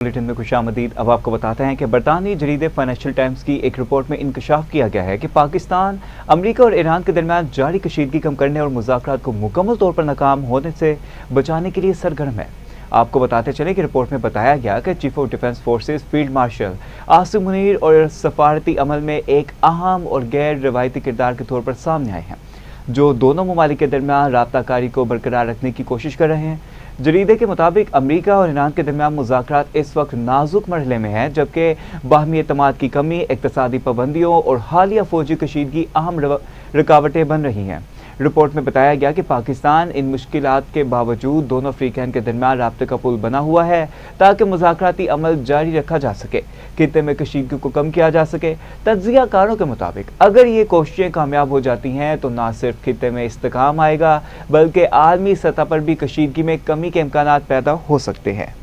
Bulletin में खुशामदीद। अब आपको बताते हैं कि बरतानी जरीदे फाइनेंशियल टाइम्स की एक रिपोर्ट में इंकशाफ किया गया है कि पाकिस्तान अमेरिका और ईरान के दरमियान जारी कशीदगी कम करने और मुज़ाकरात को मुकम्मल तौर पर नाकाम होने से बचाने के लिए सरगर्म है। आपको बताते चलें कि रिपोर्ट में बताया गया कि chief of defence forces field marshal Asim Munir और सफारती अमल में एक अहम और गैर रवायती किरदार के तौर पर सामने आए हैं, जो दोनों ममालिक के दरमियान राब्ताकारी को बरकरार रखने की कोशिश कर रहे हैं। जरीदे के मुताबिक अमेरिका और ईरान के दरमियान मुज़ाकरात इस वक्त नाजुक मरहले में है, जबकि बाहमी एतमाद की कमी, इक़्तिसादी पाबंदियों और हालिया फौजी कशीदगी अहम रुकावटें बन रही हैं। रिपोर्ट में बताया गया कि पाकिस्तान इन मुश्किलात के बावजूद दोनों अफ्रीकैन के दरमियान राब्ते का पुल बना हुआ है ताकि मुज़ाकराती अमल जारी रखा जा सके, खित्ते में कशीदगी को कम किया जा सके। तज्ज़ियाकारों के मुताबिक अगर ये कोशिशें कामयाब हो जाती हैं तो न सिर्फ खित्ते में इस्तेकाम आएगा बल्कि आलमी सतह पर भी कशीदगी में कमी के इम्कानात पैदा हो सकते हैं।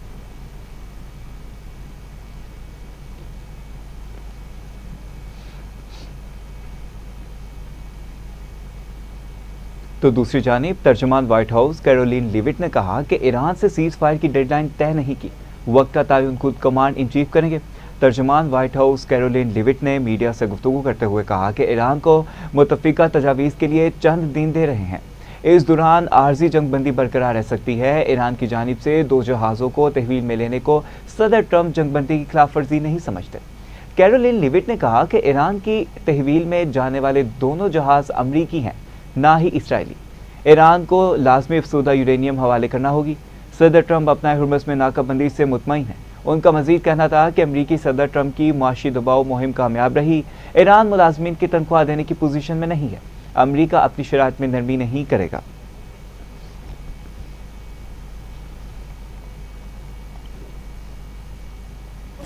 तो दूसरी जानिब तर्जुमान व्हाइट हाउस कैरोलिन लिविट ने कहा कि ईरान से सीज फायर की डेडलाइन तय नहीं की, वक्त का तयन खुद कमांड इन चीफ करेंगे। तर्जुमान व्हाइट हाउस कैरोलिन लिविट ने मीडिया से गुफ्तगू करते हुए कहा कि ईरान को मुतफ़िका तजावीज़ के लिए चंद दिन दे रहे हैं। इस दौरान आर्जी जंगबंदी बरकरार रह सकती है। ईरान की जानिब से 2 जहाज़ों को तहवील में लेने को सदर ट्रंप जंगबंदी की खिलाफ वर्जी नहीं समझते। कैरोलिन लिविट ने कहा कि ईरान की तहवील में जाने वाले दोनों जहाज़ अमरीकी हैं, ना ही इसराइली। ईरान को लाजमी अफसुदा यूरेनियम हवाले करना होगी। सदर ट्रंप अपना हुर्मुज़ में नाकाबंदी से मुतमईन है। उनका मजीद कहना था कि अमरीकी सदर ट्रंप की मुआशी दबाव मुहिम कामयाब रही। ईरान मुलाजमीन की तनख्वाह देने की पोजीशन में नहीं है। अमरीका अपनी शराइत में नरमी नहीं करेगा।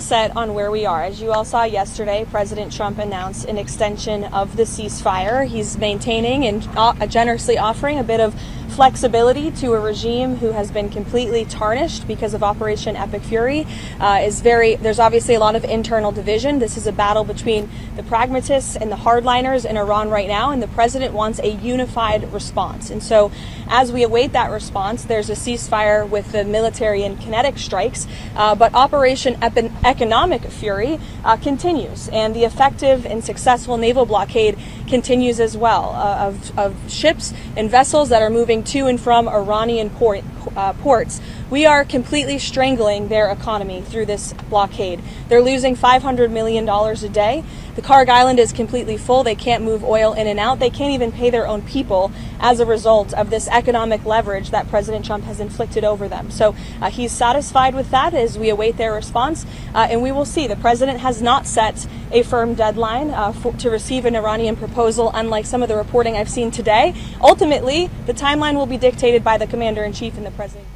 Set on where we are. As you all saw yesterday, President Trump announced an extension of the ceasefire. He's maintaining and generously offering a bit of flexibility to a regime who has been completely tarnished because of Operation Epic Fury. There's obviously a lot of internal division. This is a battle between the pragmatists and the hardliners in Iran right now, and the president wants a unified response. And so as we await that response, there's a ceasefire with the military and kinetic strikes, but Operation Economic Fury continues, and the effective and successful naval blockade continues as well of ships and vessels that are moving to and from Iranian ports. We are completely strangling their economy through this blockade. They're losing $500 million a day. The Karg Island is completely full. They can't move oil in and out. They can't even pay their own people as a result of this economic leverage that President Trump has inflicted over them. So he's satisfied with that as we await their response, and we will see. The president has not set a firm deadline to receive an Iranian proposal, unlike some of the reporting I've seen today. Ultimately, the timeline will be dictated by the commander-in-chief and the president.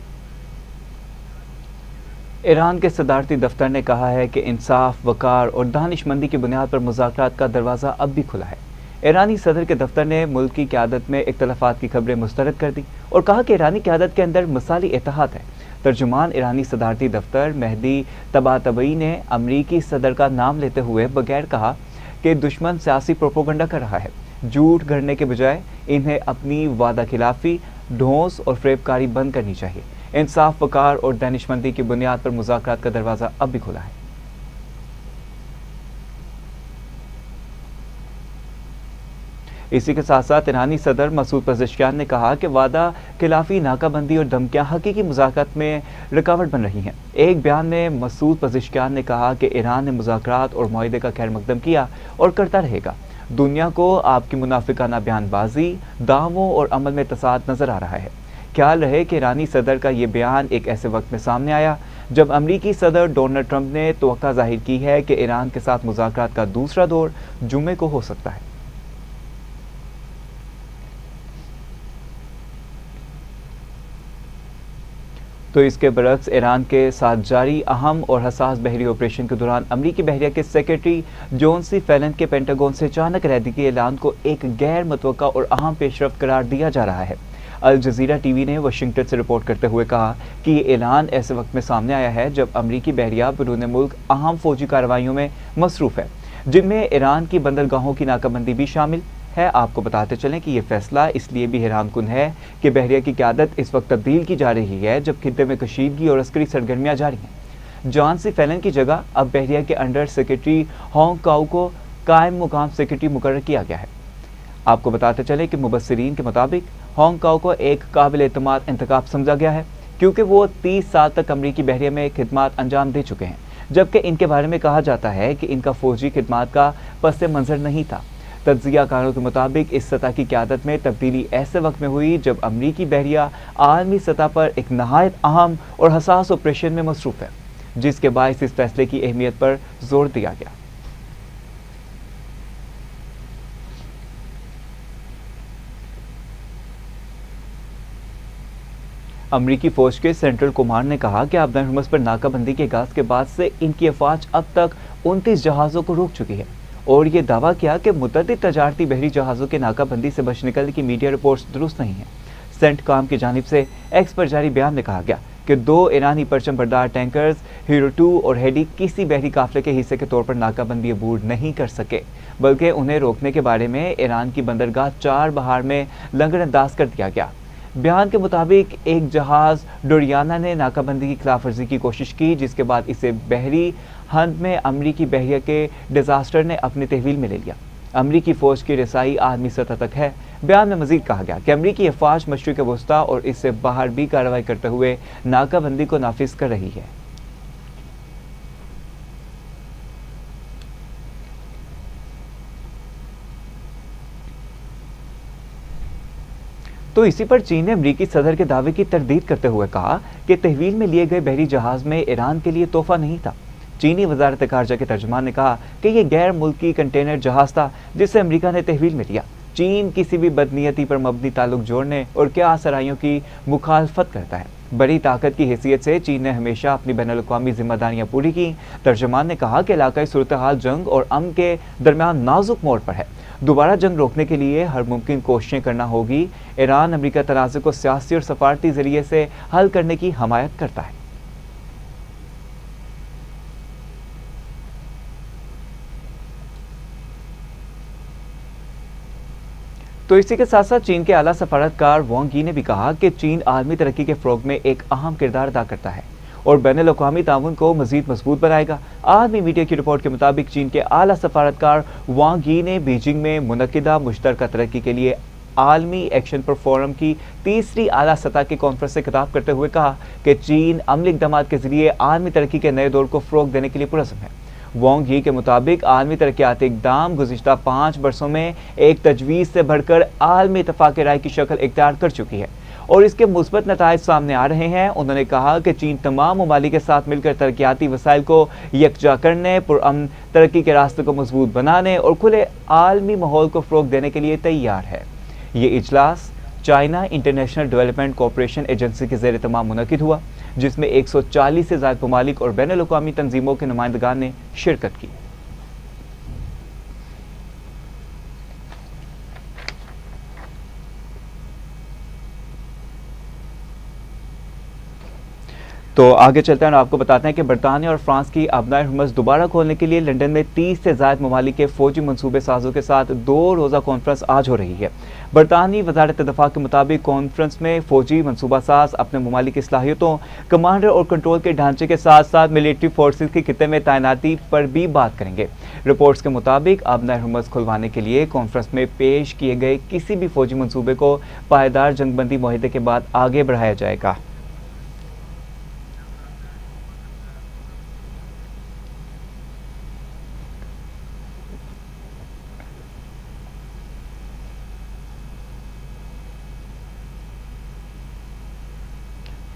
Iran के सदारती दफ्तर ने कहा है कि इंसाफ, वकार और दानिशमंदी की बुनियाद पर मुज़ाकरात का दरवाज़ा अब भी खुला है। ईरानी सदर के दफ्तर ने मुल्क की क़यादत में इख्तलाफात की खबरें मुस्तरद कर दी और कहा कि ईरानी क़यादत के अंदर मसाली इत्तेहाद है। तर्जुमान ईरानी सदारती दफ्तर मेहदी तबातबई ने अमरीकी सदर का नाम लेते हुए बगैर कहा कि दुश्मन सियासी प्रोपोगंडा कर रहा है। झूठ गढ़ने के बजाय इन्हें अपनी वादा खिलाफी, ढोंस और फरेबकारी बंद करनी चाहिए। इंसाफ, वकार और दानिशमंदी की बुनियाद पर मुज़ाकरात का दरवाज़ा अब भी खुला है। इसी के साथ साथ ईरानी सदर मसूद पज़ेश्कियान ने कहा कि वादा खिलाफी, नाकाबंदी और धमकियां हकीकी मुज़ाकरात में रुकावट बन रही हैं। एक बयान में मसूद पज़ेश्कियान ने कहा कि ईरान ने मुज़ाकरात और मुआहदे का खैर मकदम किया और करता रहेगा। दुनिया को आपकी मुनाफिकाना बयानबाजी, दावों और अमल में तसाद नजर आ रहा है। ख्याल रहे कि ईरानी सदर का ये बयान एक ऐसे वक्त में सामने आया जब अमरीकी सदर डोनाल्ड ट्रंप ने तवक्का जाहिर की है कि ईरान के साथ मुज़ाकरात का दूसरा दौर जुमे को हो सकता है। तो इसके बरक्स ईरान के साथ जारी अहम और हसास बहरी ऑपरेशन के दौरान अमरीकी बहरिया के सेक्रेटरी जॉन सी फेलन के पेंटागन से अचानक रद्दी के ऐलान को एक गैर मुतवक्का और अहम पेशरफ्त करार दिया जा रहा है। अल जजीरा टीवी ने वाशिंगटन से रिपोर्ट करते हुए कहा कि ये ऐलान ऐसे वक्त में सामने आया है जब अमरीकी बहरिया बैरून मुल्क अहम फौजी कार्रवाइयों में मसरूफ़ है, जिनमें ईरान की बंदरगाहों की नाकाबंदी भी शामिल है। आपको बताते चलें कि ये फैसला इसलिए भी हैरानकुन है कि बहरिया की क़यादत इस वक्त तब्दील की जा रही है जब खित्ते में कशीदगी और अस्करी सरगर्मियाँ जारी हैं। जॉन सी फैलन की जगह अब बहरिया के अंडर सेक्रेटरी होंग काओ को कायम मुकाम सेक्रेटरी मुकर्रर किया गया है। आपको बताते चले कि मुबस्सिरीन के मुताबिक होंग काओ को एक काबिल एतमाद इंतखाब समझा गया है, क्योंकि वो 30 साल तक अमरीकी बहरिया में खिदमात अंजाम दे चुके हैं, जबकि इनके बारे में कहा जाता है कि इनका फौजी खिदमात का पस मंजर नहीं था। तज्जियाकारों के मुताबिक इस सतह की क़यादत में तब्दीली ऐसे वक्त में हुई जब अमरीकी बहरिया आलमी सतह पर एक नहायत अहम और हसास ऑपरेशन में मसरूफ़ है, जिसके बायस इस फैसले की अहमियत पर जोर दिया गया। अमरीकी फौज के सेंट्रल कमांड ने कहा कि अफगान हुर्मुज़ पर नाकाबंदी के आगाज के बाद से इनकी अफवाज अब तक 29 जहाज़ों को रोक चुकी है और ये दावा किया कि मुतअद्दिद तजारती बहरी जहाज़ों के नाकाबंदी से बच निकलने की मीडिया रिपोर्ट्स दुरुस्त नहीं है। सेंटकॉम की जानिब से एक्स पर जारी बयान में कहा गया कि 2 ईरानी परचम बरदार टैंकर्स हीरो 2 और हेडी किसी बहरी काफिले के हिस्से के तौर पर नाकाबंदी अबूर नहीं कर सके, बल्कि उन्हें रोकने के बारे में ईरान की बंदरगाह 4 बहार में लंगरअंदाज कर दिया गया। बयान के मुताबिक एक जहाज़ डोरियाना ने नाकाबंदी की खिलाफवर्जी की कोशिश की, जिसके बाद इसे बहरी हंद में अमरीकी बहरिया के डिजास्टर ने अपनी तहवील में ले लिया। अमरीकी फ़ौज की रसाई आदमी सतह तक है। बयान में मजीद कहा गया कि अमरीकी अफवाज मशरिक़ वस्ता और इससे बाहर भी कार्रवाई करते हुए नाकाबंदी को नाफिज कर रही है। तो इसी पर चीन ने अमरीकी सदर के दावे की तरदीद करते हुए कहा कि तहवील में लिए गए बहरी जहाज में ईरान के लिए तोहफा नहीं था। चीनी वजारत खारजा के तर्जुमान ने कहा कि यह गैर मुल्की कंटेनर जहाज था जिसे अमरीका ने तहवील में लिया। चीन किसी भी बदनीयती पर मबनी ताल्लुक जोड़ने और क्या आसराइयों की मुखालफत करता है। बड़ी ताकत की हैसियत से चीन ने हमेशा अपनी बैनुल-अक़वामी जिम्मेदारियां पूरी की। तर्जुमान ने कहा कि इलाकाई सूरत हाल जंग और अमन के दरमियान नाजुक मोड़ पर है। दोबारा जंग रोकने के लिए हर मुमकिन कोशिशें करना होगी। ईरान अमरीका तनाज़े को सियासी और सफारती जरिए से हल करने की हमायत करता है। तो इसी के साथ साथ चीन के आला सफारतकार वांग यी ने भी कहा कि चीन आलमी तरक्की के फ़रोग़ में एक अहम किरदार अदा करता है और बैनुल-अक़वामी ताउन को मज़ीद मजबूत बनाएगा। आलमी मीडिया की रिपोर्ट के मुताबिक चीन के आला सफारतकार वांग यी ने बीजिंग में मुनक़िदा मुश्तरका तरक्की के लिए आलमी एक्शन पर फोरम की तीसरी आला सतह की कॉन्फ्रेंस से खिताब करते हुए कहा कि चीन अमली इक़दामात के जरिए आलमी तरक्की के नए दौर को फ़रोग़ देने के लिए पुरज़्म है। वांग यी के मुताबिक आलमी तरक्याती इक़दाम गुज़िश्ता 5 बरसों में एक तजवीज़ से बढ़कर आलमी इत्तफ़ाक़ राय की शक्ल इख्तियार कर चुकी है और इसके मुस्बत नताइज सामने आ रहे हैं। उन्होंने कहा कि चीन तमाम ममालिक के साथ मिलकर तरक्याती वसाइल को यकजा करने, पुरअमन तरक्की के रास्ते को मजबूत बनाने और खुले आलमी माहौल को फ़रोग़ देने के लिए तैयार है। ये इजलास China international development cooperation agency के ज़ेर तमाम मुनक़िद हुआ, जिसमें 140 से ज़ायद ममालिक और बैनुल-अक़वामी तंजीमों के नुमाइंदगान ने शिरकत की। तो आगे चलते हैं और आपको बताते हैं कि बरतानिया और फ्रांस की अबनाए हुर्मुज़ दोबारा खोलने के लिए लंदन में 30 से ज़ायद ममालिक के फौजी मनसूबे साजों के साथ 2 रोज़ा कॉन्फ्रेंस आज हो रही है। बरतानी वजारत दफ़ा के मुताबिक कॉन्फ्रेंस में फौजी मनसूबा साज अपने ममालिक की सलाहियतों, कमांडर और कंट्रोल के ढांचे के साथ साथ मिलिट्री फोर्सेज की खिते में तैनाती पर भी बात करेंगे। रिपोर्ट्स के मुताबिक अबनाए हुर्मुज़ खुलवाने के लिए कॉन्फ्रेंस में पेश किए गए किसी भी फौजी मनसूबे को पायदार जंगबंदी मुआहदे के बाद आगे बढ़ाया जाएगा।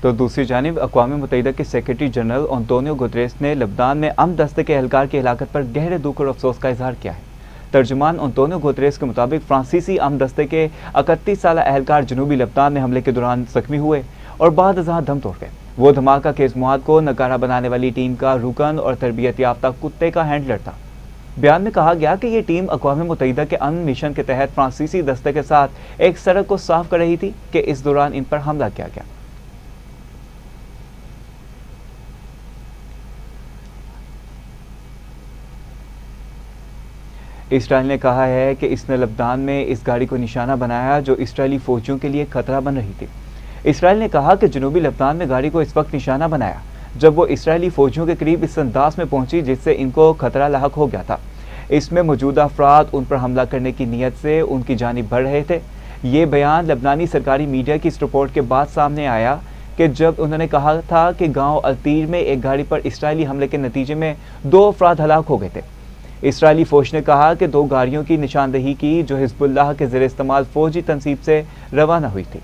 तो दूसरी जानिब अक़वाम मुत्तहिदा के सेक्रेटरी जनरल एंटोनियो गुतरेस ने लबनान में अमन दस्ते के एहलकार की हलाकत पर गहरे दुख और अफसोस का इजहार किया है। तर्जुमान एंटोनियो गुतरेस के मुताबिक फ्रांसीसी अमन दस्ते के 31 साला एहलकार जनूबी लबनान में हमले के दौरान जख्मी हुए और बाद अज़ां दम तोड़ गए। वो धमाका खेज मौत को नकारा बनाने वाली टीम का रुकन और तरबियत याफ्ता कुत्ते का हैंडलर था। बयान में कहा गया कि ये टीम अक़वाम मुत्तहिदा के अमन मिशन के तहत फ्रांसीसी दस्ते के साथ एक सड़क को साफ कर रही थी कि इस दौरान इन पर हमला किया गया। इसराइल ने कहा है कि इसने लबनान में इस गाड़ी को निशाना बनाया जो इसराइली फौजियों के लिए खतरा बन रही थी। इसराइल ने कहा कि जनूबी लबनान में गाड़ी को इस वक्त निशाना बनाया जब वो इसराइली फौजियों के करीब इस अंदाज में पहुंची जिससे इनको खतरा लाहक हो गया था। इसमें मौजूदा अफराद उन पर हमला करने की नीयत से उनकी जानिब बढ़ रहे थे। ये बयान लबनानी सरकारी मीडिया की इस रिपोर्ट के बाद सामने आया कि जब उन्होंने कहा था कि गांव अलतीर में एक गाड़ी पर इसराइली हमले के नतीजे में 2 अफराद हलाक हो गए थे। इसराइली फौज ने कहा कि 2 गाड़ियों की निशानदेही की जो हिजबुल्लाह के ज़ेर इस्तेमाल फौजी तनसीब से रवाना हुई थी।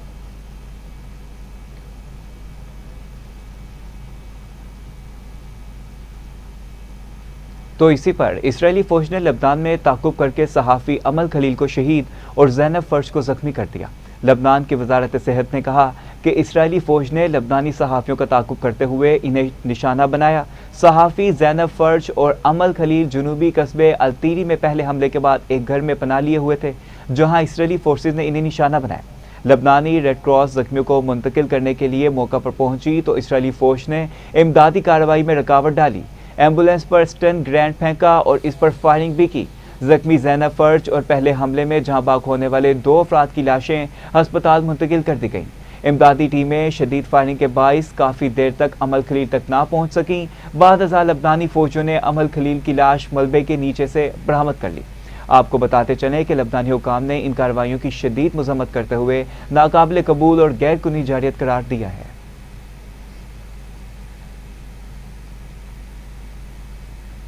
तो इसी पर इसराइली फौज ने लबनान में ताक़ुब करके सहाफ़ी अमल खलील को शहीद और ज़ैनब फ़र्ज को ज़ख्मी कर दिया। लबनान की वजारत सेहत ने कहा कि इसराइली फौज ने लबनानी सहाफ़ियों का ताक़ुब करते हुए इन्हें निशाना बनाया। सहाफ़ी ज़ैनब फ़र्ज और अमल खलील जनूबी कस्बे अलतीरी में पहले हमले के बाद एक घर में पनाह लिए हुए थे, जहाँ इसराइली फोर्सेज ने इन्हें निशाना बनाया। लबनानी रेड क्रॉस ज़ख्मियों को मुंतकिल करने के लिए मौका पर पहुंची तो इसराइली फौज ने इमदादी कार्रवाई में रुकावट डाली। एम्बुलेंस पर स्टन ग्रेनेड फेंका और इस पर फायरिंग भी की। जख्मी ज़ैनब फ़र्ज और पहले हमले में जहां बाग होने वाले 2 अफराद की लाशें अस्पताल मुंतकिल कर दी गईं। इमदादी टीमें शदीद फायरिंग के बाइस काफ़ी देर तक अमल खलील तक ना पहुंच सकीं। बाद लबनानी फौजों ने अमल खलील की लाश मलबे के नीचे से बरामद कर ली। आपको बताते चलें कि लबनानी हुकाम ने इन कार्रवाइयों की शदीद मजम्मत करते हुए नाकाबिल कबूल और गैर कानूनी जारियत करार दिया है।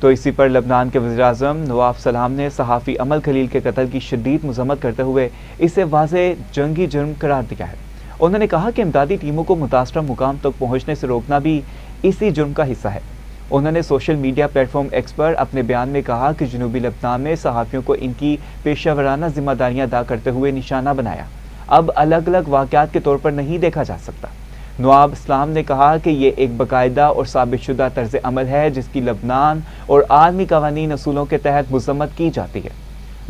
तो इसी पर लबनान के वज़ीर-ए-आज़म नवाफ सलाम ने सहाफ़ी अमल खलील के कत्ल की शदीद मज़म्मत करते हुए इसे वाज़े जंगी जुर्म करार दिया है। उन्होंने कहा कि इमदादी टीमों को मुतासरा मुकाम तक पहुँचने से रोकना भी इसी जुर्म का हिस्सा है। उन्होंने सोशल मीडिया प्लेटफॉर्म एक्स पर अपने बयान में कहा कि जनूबी लबनान में सहाफ़ियों को इनकी पेशावराना जिम्मेदारियाँ अदा करते हुए निशाना बनाया अब अलग अलग वाक़यात के तौर पर नहीं देखा जा सकता। नवाब इस्लाम ने कहा कि ये एक बाकायदा और साबितशुदा तर्ज अमल है जिसकी लबनान और आलमी कवानीन असूलों के तहत मजम्मत की जाती है।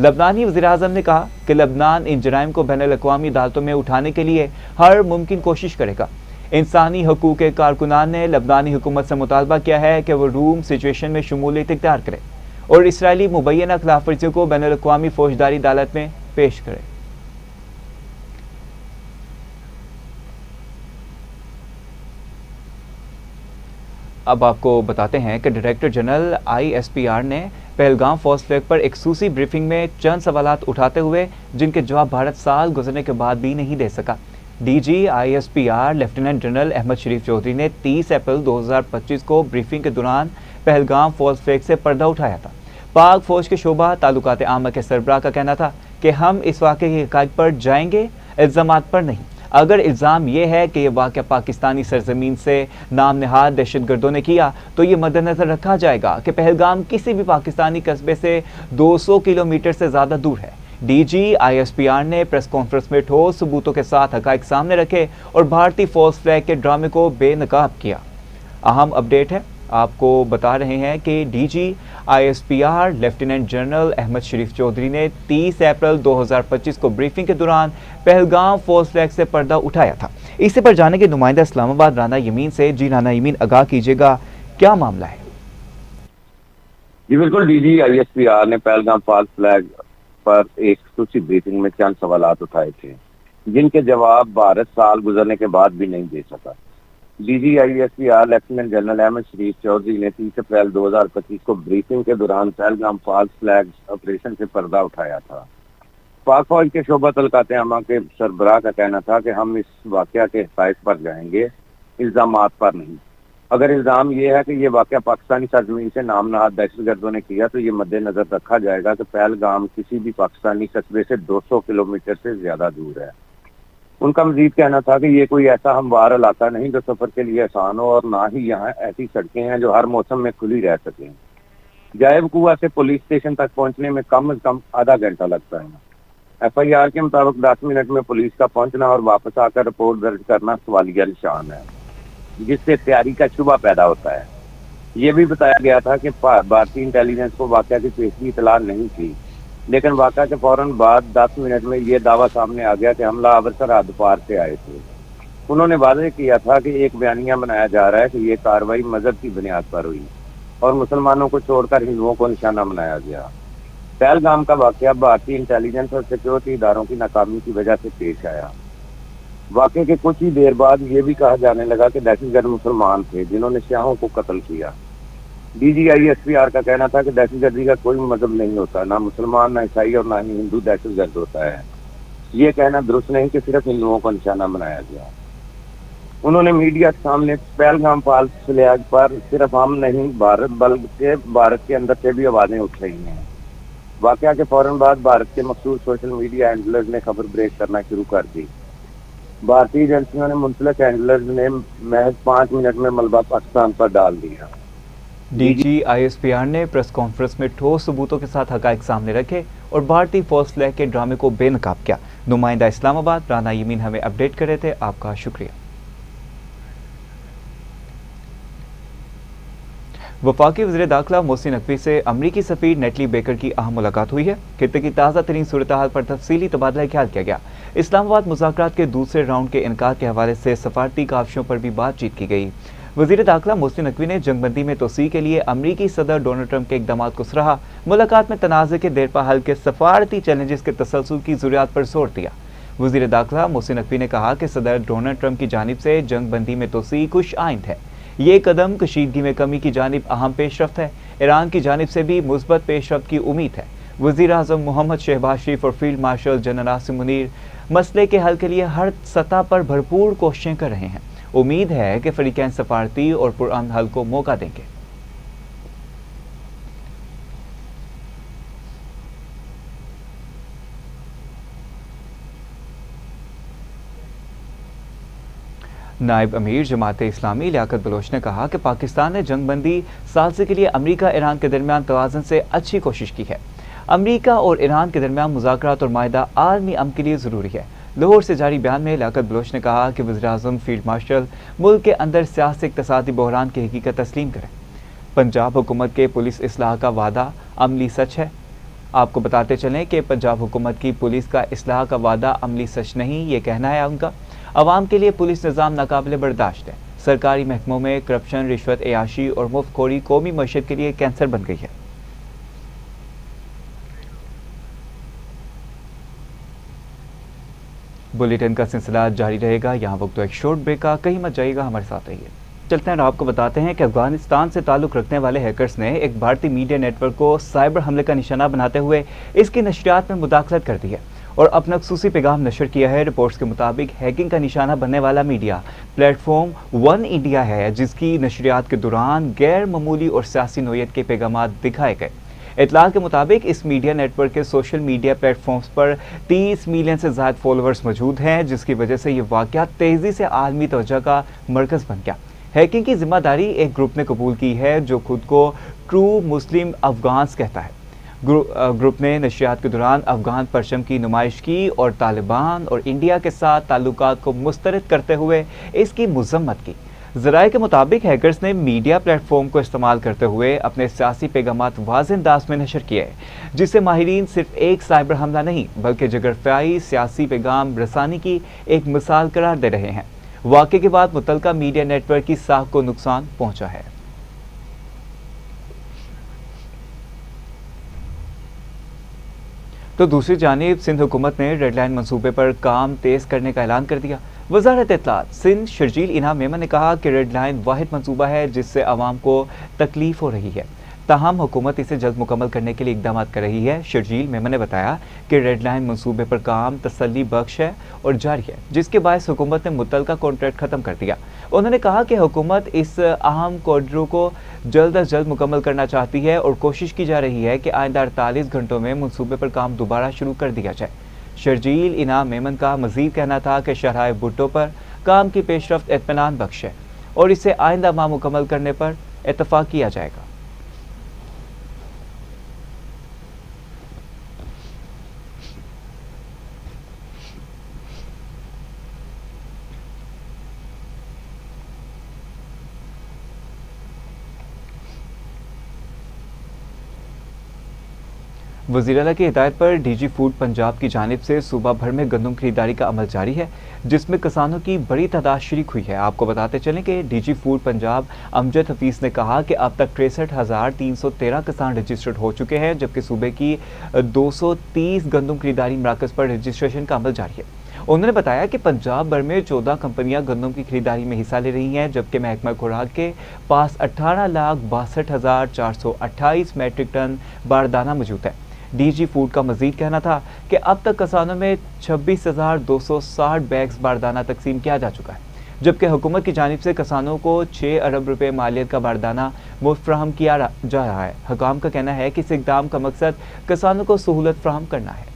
लबनानी वज़ीर-ए-आज़म ने कहा कि लबनान इन जराइम को बैनुल-अक़वामी अदालतों में उठाने के लिए हर मुमकिन कोशिश करेगा। इंसानी हकूक़ के कारकुनान ने लबनानी हुकूमत से मुतालबा किया है कि वो रूम सिचुएशन में शमूलियत इख्तियार करे और इसराइली मुबैना खिलाफ वर्जियों को बैनुल-अक़वामी फौजदारी अदालत में पेश करे। अब आपको बताते हैं कि डायरेक्टर जनरल ISPR ने पहलगाम फौज फ्लैग पर एक खसूसी ब्रीफिंग में चंद सवालात उठाते हुए जिनके जवाब भारत साल गुजरने के बाद भी नहीं दे सका। DG ISPR lieutenant general Ahmed Sharif Chaudhry ने 30 अप्रैल 2025 को ब्रीफिंग के दौरान पहलगाम फौज फ्लैग से पर्दा उठाया था। पाक फौज के शोबा ताल्लुकात आमा के सरबराह का कहना था कि हम इस वाक़े के हक़ाइक़ पर जाएंगे, इल्ज़ामात पर नहीं। अगर इल्ज़ाम यह है कि यह वाक़या पाकिस्तानी सरजमीन से नाम नहाद दहशतगर्दों ने किया तो ये मद्देनज़र रखा जाएगा कि पहलगाम किसी भी पाकिस्तानी कस्बे से 200 किलोमीटर से ज़्यादा दूर है। DG ISPR ने प्रेस कॉन्फ्रेंस में ठोस सबूतों के साथ हक़ाइक़ सामने रखे और भारतीय फौज फ्लैग के ड्रामे को बेनकाब किया। अहम अपडेट है, आपको बता रहे हैं कि DG ISPR lieutenant general Ahmed Sharif Chaudhry ने 30 अप्रैल 2025 को ब्रीफिंग के दौरान पहलगाम फौज फ्लैग से पर्दा उठाया था। इसी पर जाने के नुमाइंदा इस्लामाबाद राना यमीन से। जी राना यमीन, आगाह कीजिएगा, क्या मामला है? जी बिल्कुल, DG ISPR ने पहलगाम फौज फ्लैग पर एक खसूसी ब्रीफिंग में चंद सवालात उठाए थे जिनके जवाब भारत साल गुजरने के बाद भी नहीं दे सका। DG ISPR lieutenant general Ahmed Sharif Chaudhry ने 30 अप्रैल 2025 को ब्रीफिंग के दौरान पहलगाम फौज फ्लैग ऑपरेशन से पर्दा उठाया था। पाक फौज के शोबा तलकात आमा के सरबराह का कहना था कि हम इस वाक़या के हक़ाइक़ पर जाएंगे, इल्ज़ामात पर नहीं। अगर इल्ज़ाम ये है कि ये वाक़या पाकिस्तानी सरजमीन से नाम नहाद दहशतगर्दों ने किया तो ये मद्देनजर रखा जाएगा कि पहलगाम किसी भी पाकिस्तानी कस्बे से 200 किलोमीटर से ज्यादा दूर है। उनका मजीद कहना था कि ये कोई ऐसा हमवार इलाका नहीं जो सफर के लिए आसान हो और ना ही यहाँ ऐसी सड़कें हैं जो हर मौसम में खुली रह सकें। जायब कुआ से पुलिस स्टेशन तक पहुंचने में कम से कम आधा घंटा लगता है। FIR के मुताबिक 10 मिनट में पुलिस का पहुंचना और वापस आकर रिपोर्ट दर्ज करना सवालिया निशान है, जिससे तैयारी का शुबा पैदा होता है। ये भी बताया गया था कि भारतीय इंटेलिजेंस को वाक़या की पेशगी इतला नहीं थी, लेकिन वाक़या के फौरन बाद 10 मिनट में ये दावा सामने आ गया कि हमलावर सरहद पार से आए थे। उन्होंने वादे किया था कि एक बयानिया बनाया जा रहा है कि ये कार्रवाई मजहब की बुनियाद पर हुई और मुसलमानों को छोड़कर हिंदुओं को निशाना बनाया गया। पहलगाम का वाक़या भारतीय इंटेलिजेंस और सिक्योरिटी इदारों की नाकामी की वजह से पेश आया। वाकई के कुछ ही देर बाद ये भी कहा जाने लगा कि दहशतगर्द मुसलमान थे जिन्होंने सियाहों को कत्ल किया। DGISPR का कहना था कि दहशतगर्दी का कोई मजहब नहीं होता, ना मुसलमान, ना ईसाई और ना ही हिंदू दहशतगर्द होता है। ये कहना दुरुस्त नहीं कि सिर्फ हिंदुओं को निशाना बनाया गया। उन्होंने मीडिया के सामने पहलगाम फॉल्स फ्लैग पर सिर्फ हम नहीं, भारत बल्कि भारत के अंदर से भी आवाजें उठ रही हैं। वाकया के फौरन बाद भारत के मखसूस सोशल मीडिया हैंडलर्स ने खबर ब्रेक करना शुरू कर दी। भारतीय एजेंसियों ने मुंसलिक हैंडलर्स ने महज 5 मिनट में मलबा पाकिस्तान पर डाल दिया। DGISPR ने प्रेस कॉन्फ्रेंस में ठोस सबूतों के साथ हकायक सामने रखे और भारतीय फॉल्स फ्लैग के ड्रामे को बेनकाब किया। नुमाइंदा इस्लामाबाद राना यमीन हमें अपडेट कर रहे थे, आपका शुक्रिया। वफाकी वज़ीर दाखिला मोहसिन नकवी से अमरीकी सफ़ीर नेटली बेकर की अहम मुलाकात हुई है। खित्ते की ताज़ा तरीन सूरत हाल पर तफसीली तबादला ख्याल किया गया। इस्लामाबाद मुज़ाकरात के दूसरे राउंड के इनकार के हवाले से सफारती काविशों पर भी बातचीत की गई। वज़ीर दाखिला मोहसिन नकवी ने जंगबंदी में तोसी के लिए अमरीकी सदर डोनाल्ड ट्रंप के इक़दामात को सराहा। मुलाकात में तनाज़े के देरपा हल के सफारती चैलेंजेस के तसलसल की ज़रूरत पर जोर दिया। वज़ीर दाखिला मोहसिन नकवी ने कहा कि सदर डोनाल्ड ट्रंप की जानिब से जंगबंदी में तोसी खुश आइंद है। ये कदम कशीदगी में कमी की जानिब अहम पेशरफ्त है। ईरान की जानिब से भी मुस्बत पेशरफ्त की उम्मीद है। वज़ीर आज़म मोहम्मद शहबाज शरीफ और field marshal general Asim Munir मसले के हल के लिए हर सतह पर भरपूर कोशिशें कर रहे हैं। उम्मीद है कि फरीकैन सफारती और पुरअमन हल को मौका देंगे। नायब अमीर जमात इस्लामी लियाकत बलोच ने कहा कि पाकिस्तान ने जंगबंदी सालसे के लिए अमरीका ईरान के दरमियान तवाज़ुन से अच्छी कोशिश की है। अमरीका और ईरान के दरमियान मुज़ाकरात और माहिदा आलमी अमन के लिए ज़रूरी है। लाहौर से जारी बयान में लियाकत बलोच ने कहा कि वज़ीर-ए-आज़म फील्ड मार्शल मुल्क के अंदर सियासी इक़्तिसादी बहरान की हकीकत तस्लीम करें। पंजाब हुकूमत के पुलिस इस्लाह का वादा अमली सच है। आपको बताते चलें कि पंजाब हुकूमत की पुलिस का इस्लाह का वादा अमली सच नहीं, ये कहना है उनका। अवाम के लिए पुलिस निज़ाम नाकाबिले बर्दाश्त है। सरकारी महकमों में करप्शन, रिश्वत, अयाशी और मुफ्तखोरी कौमी मईशत के लिए कैंसर बन गई है। बुलेटिन का सिलसिला जारी रहेगा। यहाँ वक्त एक शॉर्ट ब्रेक का, कहीं मत जाइएगा, हमारे साथ रहिए। चलते हैं और आपको बताते हैं कि अफगानिस्तान से ताल्लुक़ रखने वाले हैकर्स ने एक भारतीय मीडिया नेटवर्क को साइबर हमले का निशाना बनाते हुए इसकी नशरियात में मुदाखलत कर दी है और अपना खसूसी पैगाम नशर किया है। रिपोर्ट्स के मुताबिक हैकिंग का निशाना बनने वाला मीडिया प्लेटफॉर्म वन इंडिया है, जिसकी नशरियात के दौरान गैर मामूली और सियासी नोयत के पैगाम दिखाए गए। इतलात के मुताबिक इस मीडिया नेटवर्क के सोशल मीडिया प्लेटफॉर्म्स पर 30 मिलियन से ज़्यादा फॉलोअर्स मौजूद हैं, जिसकी वजह से ये वाक़या तेज़ी से आलमी तवज्जो का मरकज़ बन गया। हैकिंग की जिम्मेदारी एक ग्रुप ने कबूल की है जो खुद को ट्रू मुस्लिम अफगान्स कहता है। ग्रुप ने नशरियात के दौरान अफगान परचम की नुमाइश की और तालिबान और इंडिया के साथ ताल्लुकात को मुस्तरद करते हुए इसकी मज़म्मत की। ज़राए के मुताबिक हैकर्स ने मीडिया प्लेटफॉर्म को इस्तेमाल करते हुए अपने सियासी पैगामात वाज़ेह अंदाज में नशर किए, जिससे माहिरीन सिर्फ एक साइबर हमला नहीं बल्कि जगरफाई सियासी पैगाम रसानी की एक मिसाल करार दे रहे हैं। वाक़े के बाद मुतलका मीडिया नेटवर्क की साख को नुकसान पहुंचा है। तो दूसरी जानिब सिंध हुकूमत ने रेड लाइन मनसूबे पर काम तेज़ करने का ऐलान कर दिया। वज़ारत इत्तलात सिंध शर्जील इनाम मेमन ने कहा कि रेड लाइन वाहिद मनसूबा है जिससे आवाम को तकलीफ हो रही है, ताहम हुकूमत इसे जल्द मुकम्मल करने के लिए इकदाम कर रही है। शर्जील मेमन ने बताया कि रेड लाइन मनसूबे पर काम तसल्ली बख्श है और जारी है, जिसके बायस हुकूमत ने मुतलका कॉन्ट्रैक्ट ख़त्म कर दिया। उन्होंने कहा कि हुकूमत इस अहम कॉरिडोर को जल्द अज जल्द मुकम्मल करना चाहती है और कोशिश की जा रही है कि आइंदा 48 घंटों में मनसूबे पर काम दोबारा शुरू कर दिया जाए। शर्जील इनाम मेमन का मजीद कहना था कि शरहाए भुट्टो पर काम की पेशरफ्त इत्मीनान बख्श है और इसे आइंदा माह मुकम्मल करने पर इत्तफाक किया जाएगा। वज़ीर आला की हिदायत पर डीजी फूड पंजाब की जानिब से सूबा भर में गंदम खरीदारी का अमल जारी है, जिसमें किसानों की बड़ी तादाद शरीक हुई है। आपको बताते चलें कि डीजी फूड पंजाब अमजद हफीज़ ने कहा कि अब तक 63,313 किसान रजिस्टर्ड हो चुके हैं, जबकि सूबे की 230 गंदम खरीदारी मराकज़ पर रजिस्ट्रेशन का अमल जारी है। उन्होंने बताया कि पंजाब भर में 14 कंपनियां गंदम की खरीदारी में हिस्सा ले रही हैं, जबकि महकमा खुराक के पास 18,62,428 मैट्रिक टन बारदाना मौजूद है। डीजी फूड का मजीद कहना था कि अब तक किसानों में 26,260 बैग्स बारदाना तकसीम किया जा चुका है, जबकि हुकूमत की जानिब से किसानों को 6 अरब रुपए मालियत का बारदाना मुफ्त फ्राहम किया जा रहा है। हुकाम का कहना है कि इस इक़दाम का मकसद किसानों को सहूलत फ्राहम करना है।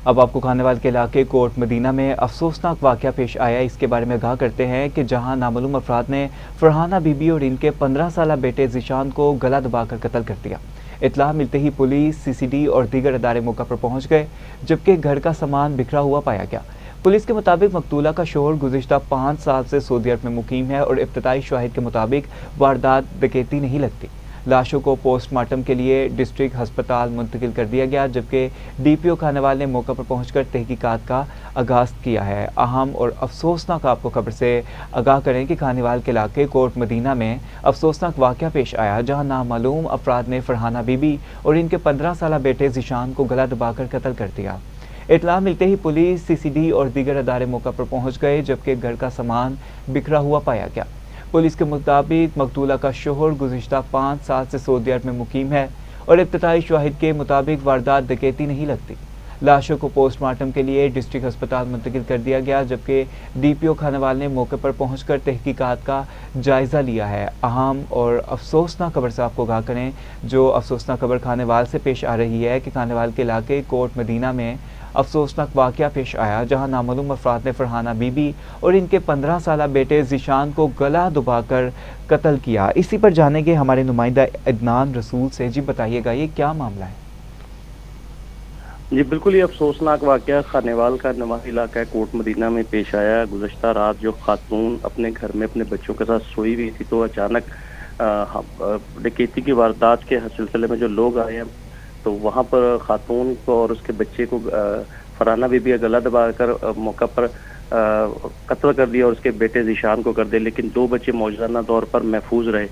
अब आपको खानेवाल के इलाके कोट मदीना में अफसोसनाक वाक़या पेश आया, इसके बारे में आगाह करते हैं कि जहां नामालूम अफराद ने फरहाना बीबी और इनके 15 साला बेटे ज़ीशान को गला दबाकर कत्ल कर दिया। इत्तला मिलते ही पुलिस, सीसीडी और दीगर अदारे मौका पर पहुंच गए, जबकि घर का सामान बिखरा हुआ पाया गया। पुलिस के मुताबिक मकतूला का शोहर गुज़िश्ता 5 साल से सऊदी अरब में मुकीम है और इब्तदाई शवाहिद के मुताबिक वारदात डकैती नहीं लगती। लाशों को पोस्टमार्टम के लिए डिस्ट्रिक्ट हस्पताल मुंतकिल कर दिया गया, जबकि डीपीओ खानेवाल ने मौका पर पहुंचकर तहकीकात का आगाज़ किया है। अहम और अफसोसनाक आपको खबर से आगाह करें कि खानेवाल के इलाके कोट मदीना में अफसोसनाक वाक़या पेश आया, जहां नामालूम अफराद ने फरहाना बीबी और इनके 15 साला बेटे ज़ीशान को गला दबाकर कत्ल कर दिया। इत्तला मिलते ही पुलिस, सीसीडी और दीगर अदारे मौका पर पहुंच गए, जबकि घर का सामान बिखरा हुआ पाया गया। पुलिस के मुताबिक मकतूला का शोहर गुज़िश्ता 5 साल से सऊदी अरब में मुकीम है और इब्तदाई शवाहिद के मुताबिक वारदात डकैती नहीं लगती। लाशों को पोस्टमार्टम के लिए डिस्ट्रिक्ट अस्पताल मुंतकिल कर दिया गया, जबकि डीपीओ खानेवाल ने मौके पर पहुंचकर तहकीकात का जायज़ा लिया है। अहम और अफसोसनाक खबर से आपको आगाह करें, जो अफसोसनाक खबर खानेवाल से पेश आ रही है कि खानेवाल के इलाके कोट मदीना में अफसोसनाक वाक़या पेश आया, जहां नामालूम अफराद ने फरहाना बीबी और इनके 15 साला बेटे ज़ीशान को गला दबाकर कत्ल किया। इसी पर जानेंगे हमारे नुमाइंदा अदनान रसूल से। जी बताइएगा, ये क्या मामला है? जी बिल्कुल, ये अफसोसनाक वाक़या खानेवाल का नवाही इलाका है कोट मदीना में पेश आया। गुज़श्ता रात जो खातून अपने घर में अपने बच्चों के साथ सोई हुई थी, तो अचानक डकैती की वारदात के सिलसिले में जो लोग आए हैं, तो वहाँ पर खातून को और उसके बच्चे को फरहाना बीबी गला दबाकर मौका पर कत्ल कर दिया और उसके बेटे ज़ीशान को कर दिया। लेकिन 2 बच्चे मौजूदा तौर पर महफूज रहे।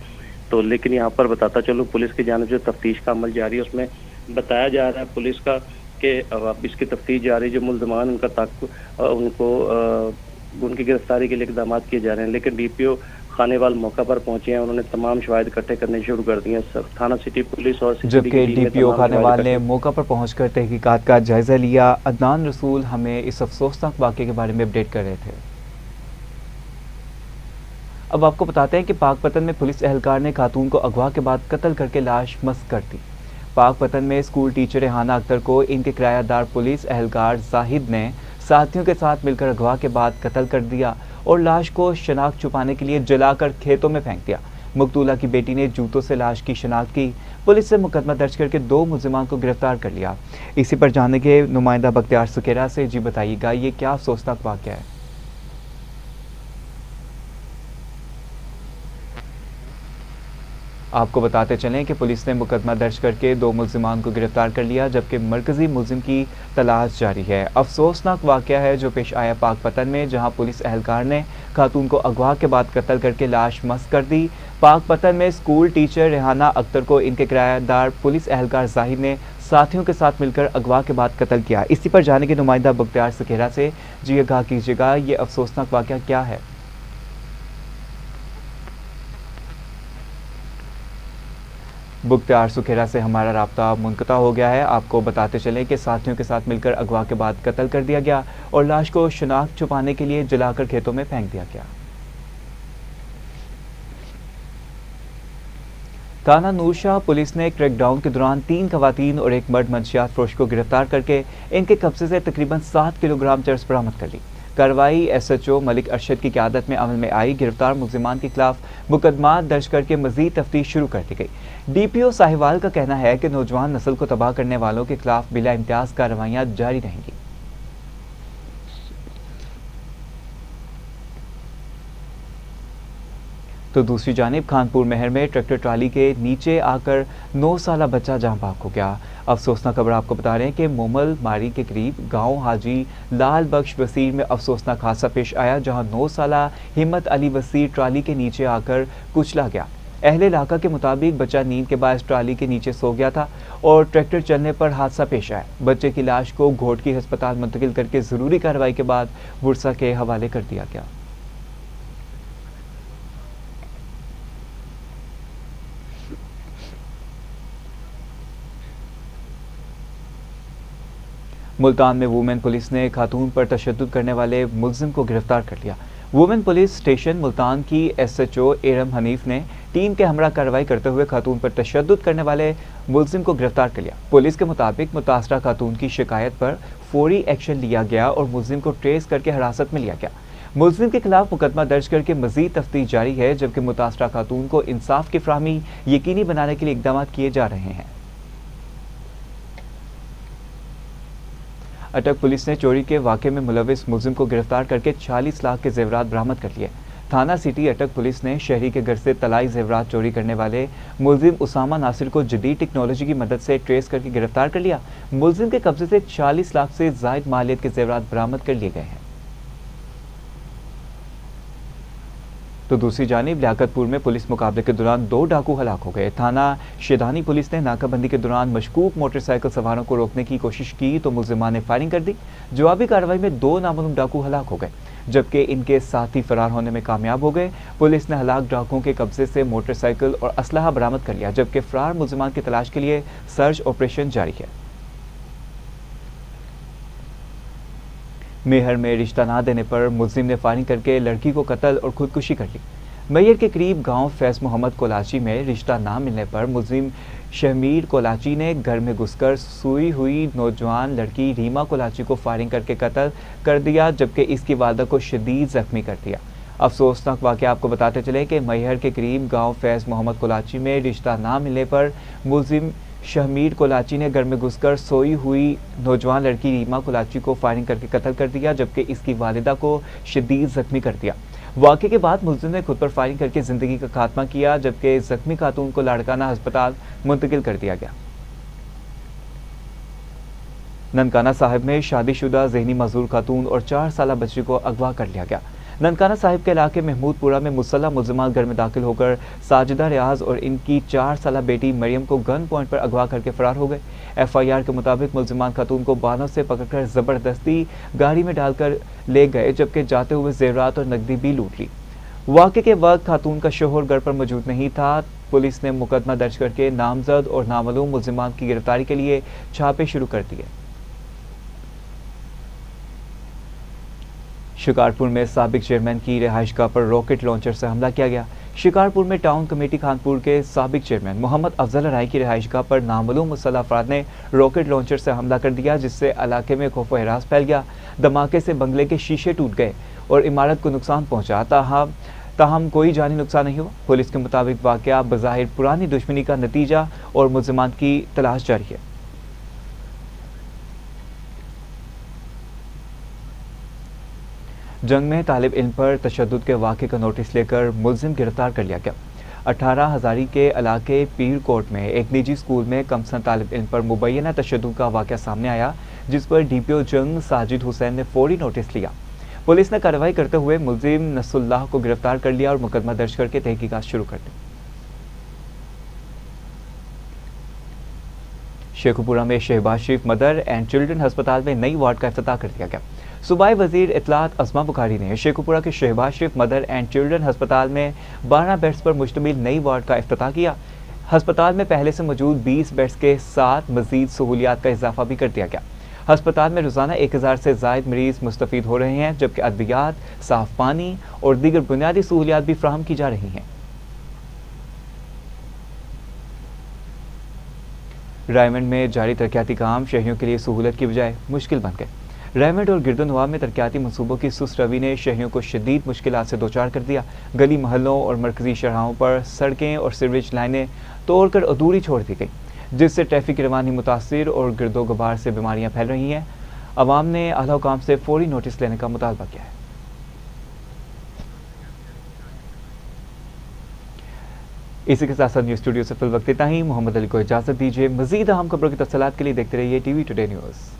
तो लेकिन यहाँ पर बताता चलूँ, पुलिस की जानिब से तफ्तीश का अमल जारी है। उसमें बताया जा रहा है पुलिस का कि अब इसकी तफ्तीश जारी, जो मुल्ज़मान उनको उनकी गिरफ्तारी के लिए इक़दाम किए जा रहे हैं। लेकिन डीपीओ खानेवाल मौका पर पहुंचे हैं, उन्होंने तमाम शवाहिद इकट्ठे करने शुरू कर दिए हैं। थाना सिटी पुलिस और जबकि डीपीओ खानेवाल ने मौका पर पहुंचकर तहकीकात का जायजा लिया। अदनान रसूल हमें इस अफसोसनाक वाक़े के बारे में अपडेट कर रहे थे। अब आपको बताते हैं कि पाकपतन में पुलिस एहलकार ने खातून को अगवा के बाद कत्ल करके लाश मस्त कर दी। पाकपतन में स्कूल टीचर रेहाना अख्तर को इनके किरायादार पुलिस एहलकार जाहिद ने साथियों के साथ मिलकर अगवा के बाद कत्ल कर दिया और लाश को शनाख्त छुपाने के लिए जलाकर खेतों में फेंक दिया। मकतूला की बेटी ने जूतों से लाश की शनाख्त की। पुलिस ने मुकदमा दर्ज करके 2 मुलजिमान को गिरफ्तार कर लिया। इसी पर जानेंगे नुमाइंदा बख्तियार सुकेरा से। जी बताइएगा, ये क्या अफसोसनाक वाक़या है? आपको बताते चलें कि पुलिस ने मुकदमा दर्ज करके 2 मुलजिमान को गिरफ्तार कर लिया, जबकि मरकजी मुलजिम की तलाश जारी है। अफसोसनाक वाक़या है जो पेश आया पाकपतन में, जहां पुलिस एहलकार ने खातून को अगवा के बाद कत्ल करके लाश मस्त कर दी। पाकपतन में स्कूल टीचर रेहाना अख्तर को इनके किरायादार पुलिस एहलकार जाहिद ने साथियों के साथ मिलकर अगवा के बाद कत्ल किया। इसी पर जाने के नुमाइंदा बख्तियार सुकेरा से। जी आगाह कीजिएगा, ये अफसोसनाक वाक़या क्या है? बख्तियार सुकेरा से हमारा राब्ता मुनक़ता हो गया है। आपको बताते चलें कि साथियों के साथ मिलकर अगवा के बाद कत्ल कर दिया गया और लाश को शनाख्त छुपाने के लिए जलाकर खेतों में फेंक दिया गया। थाना नूरशाह पुलिस ने क्रैकडाउन के दौरान 3 खवातीन और 1 मर्द मंशियात फरोश को गिरफ्तार करके इनके कब्जे से तकरीबन 7 किलोग्राम चरस बरामद कर ली। कार्रवाई SHO मलिक अरशद की क़यादत में अमल में आई। गिरफ्तार मुलजिमान के खिलाफ मुकदमा दर्ज करके मजीद तफ्तीश शुरू कर दी गई। डीपीओ साहिवाल का कहना है कि नौजवान नस्ल को तबाह करने वालों के खिलाफ बिला इम्तियाज कार्रवाइयाँ जारी रहेंगी। तो दूसरी जानिब खानपुर महर में ट्रैक्टर ट्राली के नीचे आकर 9 साला बच्चा जहां भाग हो गया। अफसोसनाक खबर आपको बता रहे हैं कि मोमल मारी के करीब गांव हाजी लाल बख्श वसीर में अफसोसनाक हादसा पेश आया, जहां 9 साला हिम्मत अली वसीर ट्राली के नीचे आकर कुचला गया। अहले इलाका के मुताबिक बच्चा नींद के बाद ट्राली के नीचे सो गया था और ट्रैक्टर चलने पर हादसा पेश आया। बच्चे की लाश को घोटकी अस्पताल मुंतकिल करके जरूरी कार्रवाई के बाद बुरसा के हवाले कर दिया गया। मुल्तान में वुमेन पुलिस ने खातून पर तशद्दुद करने वाले मुलजिम को गिरफ्तार कर लिया। वुमेन पुलिस स्टेशन मुल्तान की SHO एरम हनीफ ने टीम के हमरा कार्रवाई करते हुए खातून पर तशद्दुद करने वाले मुलजिम को गिरफ्तार कर लिया। पुलिस के मुताबिक मुतासरा खातून की शिकायत पर फौरी एक्शन लिया गया और मुलजिम को ट्रेस करके हिरासत में लिया गया। मुलजिम के खिलाफ मुकदमा दर्ज करके मजीद तफ्तीश जारी है, जबकि मुतासरा खातून को इंसाफ की फराहमी यकीनी बनाने के लिए इकदाम किए जा रहे हैं। अटक पुलिस ने चोरी के वाक़े में मुलविस मुलजिम को गिरफ्तार करके 40 लाख के जेवरात बरामद कर लिए। थाना सिटी अटक पुलिस ने शहरी के घर से तलाई जेवरात चोरी करने वाले मुलजिम उसामा नासिर को जदीद टेक्नोलॉजी की मदद से ट्रेस करके गिरफ्तार कर लिया। मुलजिम के कब्जे से 40 लाख से ज़ायद मालियत के जेवरात बरामद कर लिए गए हैं। तो दूसरी जानिब लियाकतपुर में पुलिस मुकाबले के दौरान 2 डाकू हलाक हो गए। थाना शेदानी पुलिस ने नाकाबंदी के दौरान मशकूक मोटरसाइकिल सवारों को रोकने की कोशिश की तो मुलजिमान ने फायरिंग कर दी। जवाबी कार्रवाई में 2 नामालूम डाकू हलाक हो गए, जबकि इनके साथी फरार होने में कामयाब हो गए। पुलिस ने हलाक डाकुओं के कब्जे से मोटरसाइकिल और असलहा बरामद कर लिया, जबकि फरार मुलजिमान की तलाश के लिए सर्च ऑपरेशन जारी है। मेहर में रिश्ता ना देने पर मुलजिम ने फायरिंग करके लड़की को कत्ल और खुदकुशी कर ली। मैयर के करीब गांव फैज मोहम्मद कोलाची में रिश्ता ना मिलने पर मुलजिम शमीर कोलाची ने घर में घुसकर सोई हुई नौजवान लड़की रीमा कोलाची को फायरिंग करके कत्ल कर दिया, जबकि इसकी वालदा को शदीद जख्मी कर दिया। अफसोसनाक वाक़या आपको बताते चले कि मैहर के करीब गांव फैज मोहम्मद कोलाची में रिश्ता ना मिलने पर मुलजिम शमीर कोलाची ने घर में घुसकर सोई हुई नौजवान लड़की रीमा कोलाची को फायरिंग करके कत्ल कर दिया, जबकि इसकी वालिदा को शदीद जख्मी कर दिया। वाक़े के बाद मुलजिम ने खुद पर फायरिंग करके जिंदगी का खात्मा किया, जबकि जख्मी खातून को लाड़काना अस्पताल मुंतकिल कर दिया गया। ननकाना साहिब में शादीशुदा ज़हनी मजदूर खातून और 4 साला बच्ची को अगवा कर लिया गया। ननकाना साहिब के इलाके महमूदपुरा में मुसल्लह मुलजिमान घर में दाखिल होकर साजिदा रियाज और इनकी 4 साला बेटी मरियम को गन पॉइंट पर अगवा करके फरार हो गए। FIR के मुताबिक मुलजिमान खातून को बालों से पकड़कर जबरदस्ती गाड़ी में डालकर ले गए, जबकि जाते हुए जेवरात और नकदी भी लूट ली। वाक़े के वक्त खातून का शोहर घर पर मौजूद नहीं था। पुलिस ने मुकदमा दर्ज करके नामजद और नामालूम मुलजिमान की गिरफ्तारी के लिए छापे शुरू कर दिए। शिकारपुर में साबिक चेयरमैन की रिहाइशगाह पर रॉकेट लॉन्चर से हमला किया गया। शिकारपुर में टाउन कमेटी खानपुर के साबिक चेयरमैन मोहम्मद अफजल राय की रिहाइशगाह पर नामालूम मुसल्लह अफराद ने रॉकेट लॉन्चर से हमला कर दिया, जिससे इलाके में खौफ व हिरास फैल गया। धमाके से बंगले के शीशे टूट गए और इमारत को नुकसान पहुंचा, ताहम कोई जानी नुकसान नहीं हुआ। पुलिस के मुताबिक वाक़या बज़ाहिर पुरानी दुश्मनी का नतीजा और मुलजिमान की तलाश जारी है। जंग में तालिब इल्म पर तशद्दुद के वाक़े का नोटिस लेकर मुलजिम गिरफ्तार कर लिया गया। 18 हज़ारी के इलाके पीर कोट में एक निजी स्कूल में कमसन तालिब इल्म पर मुबैना तशद्दुद का वाक़या सामने आया, जिस पर DPO जंग साजिद हुसैन ने फौरी नोटिस लिया। पुलिस ने कार्रवाई करते हुए मुलजिम नसरुल्लाह को गिरफ्तार कर लिया और मुकदमा दर्ज करके तहकीकात शुरू कर दी। शेखुपुरा में शहबाज शरीफ मदर एंड चिल्ड्रन अस्पताल में नई वार्ड का इफ्तिताह कर दिया गया। सूबाई वजीर इत्तलात अस्मा बुखारी ने शेखुपुरा के शहबाज शरीफ मदर एंड चिल्ड्रन अस्पताल में 12 बेड्स पर मुश्तमिल नई वार्ड का इफ्तिताह किया। अस्पताल में पहले से मौजूद 20 बेड्स के साथ मजीद सहूलियात का इजाफा भी कर दिया गया। अस्पताल में रोजाना 1000 से ज़ायद मरीज मुस्तफ़ीद हो रहे हैं, जबकि अद्वियात, साफ पानी और दीगर बुनियादी सहूलियात भी फराहम की जा रही हैं। रायमंड में जारी तरक्याती काम शहरियों के लिए सहूलत की बजाय मुश्किल बन गए। रायमंड और गिरदोनवा में तरक्याती मनसूबों की सुस्त रवि ने शहरियों को शदीद मुश्किलात से दोचार कर दिया। गली महलों और मरकजी शहरों पर सड़कें और सीवरेज लाइनें तोड़कर अधूरी छोड़ दी गई, जिससे ट्रैफिक की रवानी मुतासिर और गिरदो गबार से बीमारियां फैल रही हैं। अवाम ने आला हुकाम से फौरी नोटिस लेने का मुतालबा किया है। इसी के साथ साथ न्यूज़ स्टूडियो से फिल वक्त इतना ही। मोहम्मद अली को इजाज़त दीजिए। मज़ीद अहम खबरों की तफसीलात के लिए देखते रहिए TV टुडे न्यूज़।